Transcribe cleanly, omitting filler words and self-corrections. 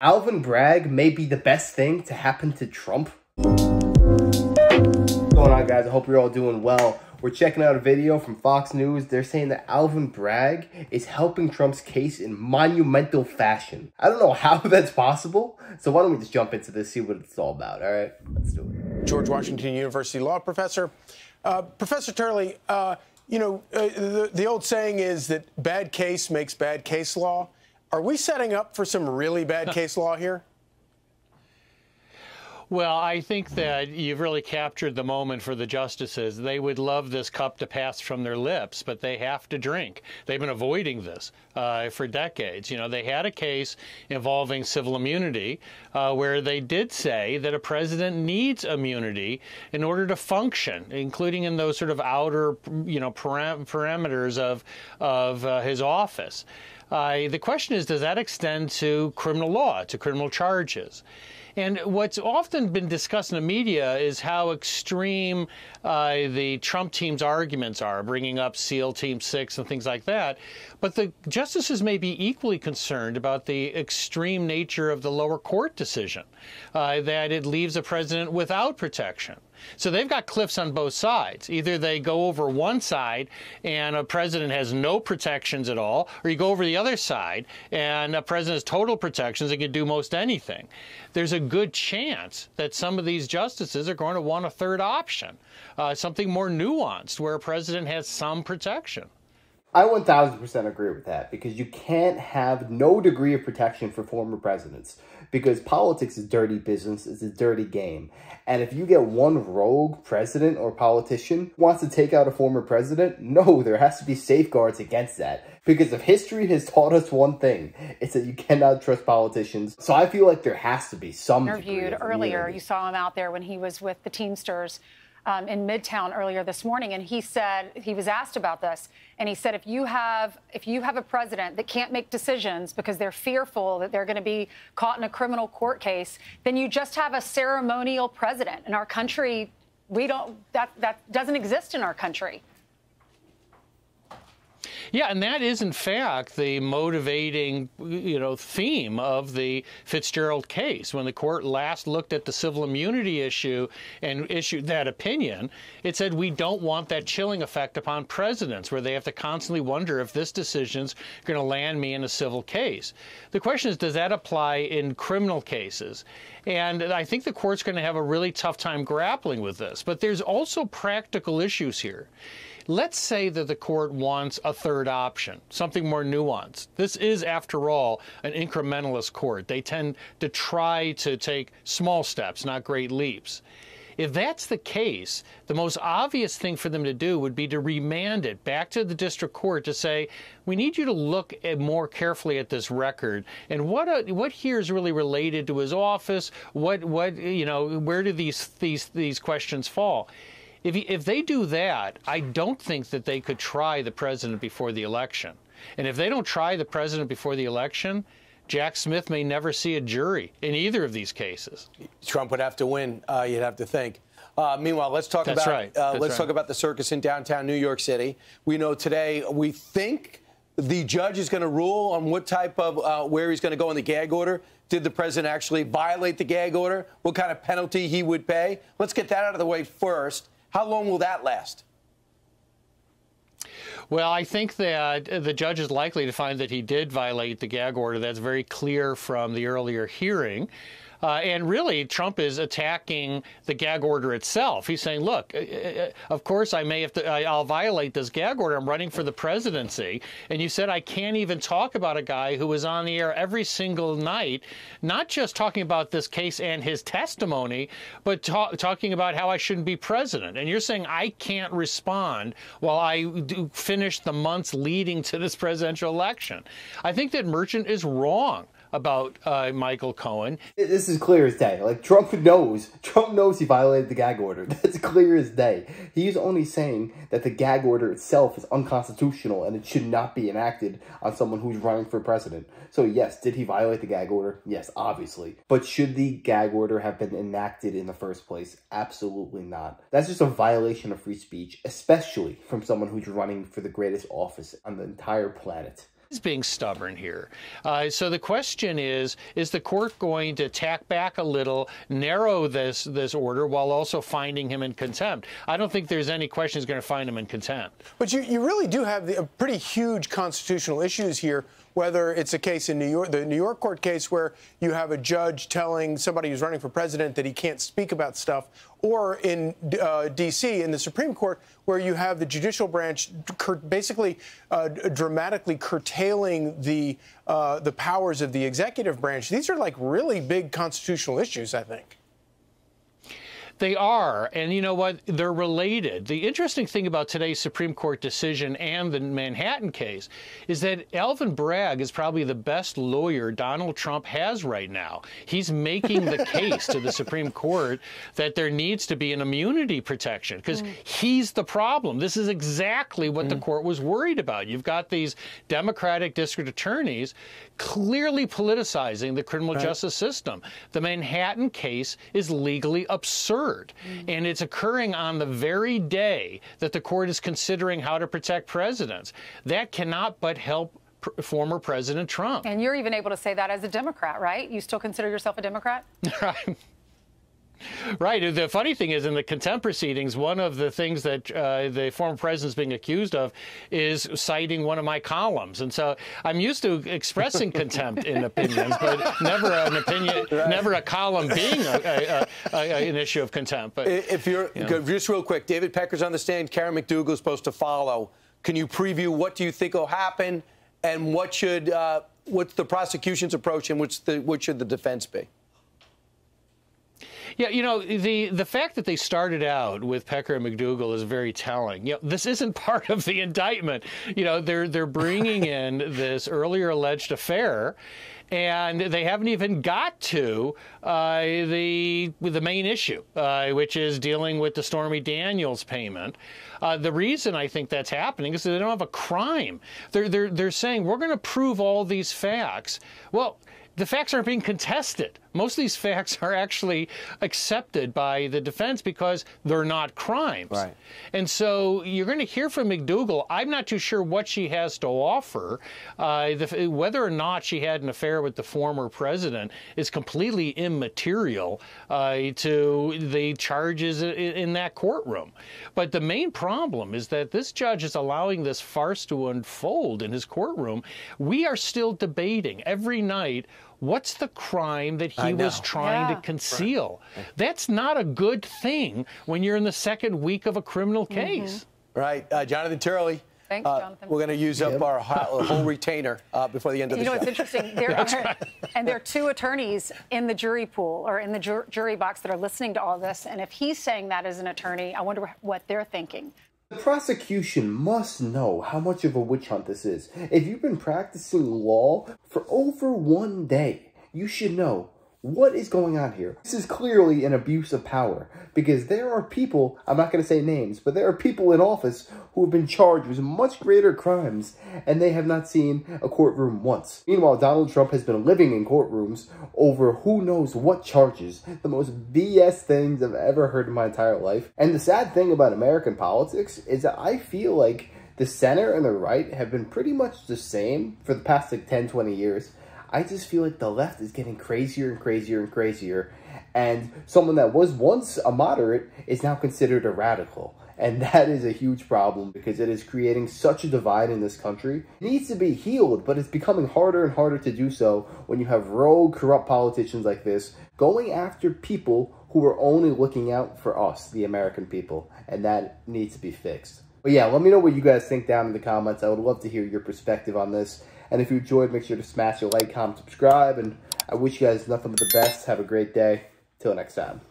Alvin Bragg may be the best thing to happen to Trump. What's going on, guys? I hope you're all doing well. We're checking out a video from Fox News. They're saying that Alvin Bragg is helping Trump's case in monumental fashion. I don't know how that's possible, so why don't we just jump into this, see what it's all about, all right? Let's do it. George Washington University law professor. Professor Turley, the old saying is that bad case makes bad case law. Are we setting up for some really bad case law here? Well, I think that you've really captured the moment for the justices. They would love this cup to pass from their lips, but they have to drink. They've been avoiding this for decades. You know, they had a case involving civil immunity where they did say that a president needs immunity in order to function, including in those sort of outer, parameters of his office. The question is, does that extend to criminal law, to criminal charges? And what's often been discussed in the media is how extreme the Trump team's arguments are, bringing up SEAL Team 6 and things like that. But the justices may be equally concerned about the extreme nature of the lower court decision, that it leaves a president without protection. So they've got cliffs on both sides. Either they go over one side and a president has no protections at all, or you go over the other side and a president has total protections and can do most anything. There's a good chance that some of these justices are going to want a third option, something more nuanced where a president has some protection. I 1000% agree with that, because you can't have no degree of protection for former presidents, because politics is dirty business, it's a dirty game. And if you get one rogue president or politician who wants to take out a former president, no, there has to be safeguards against that. Because if history has taught us one thing, it's that you cannot trust politicians. So I feel like there has to be some interviewed earlier. You saw him out there when he was with the Teamsters in Midtown earlier this morning, and he said, he was asked about this, and he said, if you have a president that can't make decisions because they're fearful that they're going to be caught in a criminal court case, then you just have a ceremonial president. In our country, that doesn't exist in our country. Yeah, and that is, in fact, the motivating, theme of the Fitzgerald case. When the court last looked at the civil immunity issue and issued that opinion, it said we don't want that chilling effect upon presidents where they have to constantly wonder if this decision's going to land me in a civil case. The question is, does that apply in criminal cases? And I think the court's going to have a really tough time grappling with this. But there's also practical issues here. Let's say that the court wants a third option, something more nuanced. This is, after all, an incrementalist court. They tend to try to take small steps, not great leaps. If that's the case, the most obvious thing for them to do would be to remand it back to the district court to say, we need you to look more carefully at this record and what here is really related to his office. Where do these questions fall? If they do that, I don't think that they could try the president before the election. And if they don't try the president before the election, Jack Smith may never see a jury in either of these cases. Trump would have to win, you'd have to think. Meanwhile, let's talk That's about right. talk about the circus in downtown New York City. We know today, we think the judge is going to rule on what type of where he's going to go in the gag order. Did the president actually violate the gag order? What kind of penalty he would pay? Let's get that out of the way first. How long will that last? Well, I think that the judge is likely to find that he did violate the gag order. That's very clear from the earlier hearing. And really, Trump is attacking the gag order itself. He's saying, look, of course, I'll violate this gag order. I'm running for the presidency. And you said I can't even talk about a guy who was on the air every single night, not just talking about this case and his testimony, but talking about how I shouldn't be president. And you're saying I can't respond while I finish the months leading to this presidential election. I think that Merchant is wrong about Michael Cohen. This is clear as day. Like, Trump knows he violated the gag order. That's clear as day. He's only saying that the gag order itself is unconstitutional and it should not be enacted on someone who's running for president. So yes, did he violate the gag order? Yes, obviously. But should the gag order have been enacted in the first place? Absolutely not. That's just a violation of free speech, especially from someone who's running for the greatest office on the entire planet. is being stubborn here. So the question is the court going to tack back a little, narrow this order while also finding him in contempt? I don't think there's any question he's going to find him in contempt. But you really do have pretty huge constitutional issues here, whether it's a case in New York, the New York court case where you have a judge telling somebody who's running for president that he can't speak about stuff, or in D.C. in the Supreme Court where you have the judicial branch basically dramatically curtailing the powers of the executive branch. These are like really big constitutional issues, I think. They are, and you know what? They're related. The interesting thing about today's Supreme Court decision and the Manhattan case is that Alvin Bragg is probably the best lawyer Donald Trump has right now. He's making the case to the Supreme Court that there needs to be an immunity protection because he's the problem. This is exactly what the court was worried about. You've got these Democratic district attorneys clearly politicizing the criminal justice system. The Manhattan case is legally absurd. And it's occurring on the very day that the court is considering how to protect presidents. That cannot but help former President Trump. And you're even able to say that as a Democrat, right? You still consider yourself a Democrat? Right. Right. The funny thing is, in the contempt proceedings, one of the things that the former president is being accused of is citing one of my columns. And so I'm used to expressing contempt in opinions, but never an opinion, never a column being an issue of contempt. But if you're just real quick, David Pecker's on the stand. Karen McDougal is supposed to follow. Can you preview what do you think will happen, and what should what's the prosecution's approach, and what should the defense be? Yeah, you know, the fact that they started out with Pecker and McDougal is very telling. You know, this isn't part of the indictment. You know, they're bringing in this earlier alleged affair, and they haven't even got to the main issue, which is dealing with the Stormy Daniels payment. The reason I think that's happening is that they don't have a crime. They're saying we're going to prove all these facts. Well, the facts aren't being contested. Most of these facts are actually accepted by the defense because they're not crimes. Right. And so you're going to hear from McDougal. I'm not too sure what she has to offer. Whether or not she had an affair with the former president is completely immaterial to the charges in that courtroom. But the main problem is that this judge is allowing this farce to unfold in his courtroom. We are still debating every night, what's the crime that he was trying to conceal? Right. That's not a good thing when you're in the second week of a criminal case. Right. Jonathan Turley. Thanks, Jonathan. We're going to use up our whole retainer before the end of the show. You know, it's interesting. There are two attorneys in the jury pool or in the jury box that are listening to all this. And if he's saying that as an attorney, I wonder what they're thinking. The prosecution must know how much of a witch hunt this is. If you've been practicing law for over 1 day, you should know what is going on here. This is clearly an abuse of power because there are people, I'm not going to say names, but there are people in office who have been charged with much greater crimes and they have not seen a courtroom once. Meanwhile, Donald Trump has been living in courtrooms over who knows what charges, the most BS things I've ever heard in my entire life. And the sad thing about American politics is that I feel like the center and the right have been pretty much the same for the past like 10, 20 years. I just feel like the left is getting crazier and crazier and crazier. And someone that was once a moderate is now considered a radical. And that is a huge problem because it is creating such a divide in this country. It needs to be healed, but it's becoming harder and harder to do so when you have rogue, corrupt politicians like this going after people who are only looking out for us, the American people. And that needs to be fixed. But yeah, let me know what you guys think down in the comments. I would love to hear your perspective on this. And if you enjoyed, make sure to smash your like, comment, subscribe. And I wish you guys nothing but the best. Have a great day. Till next time.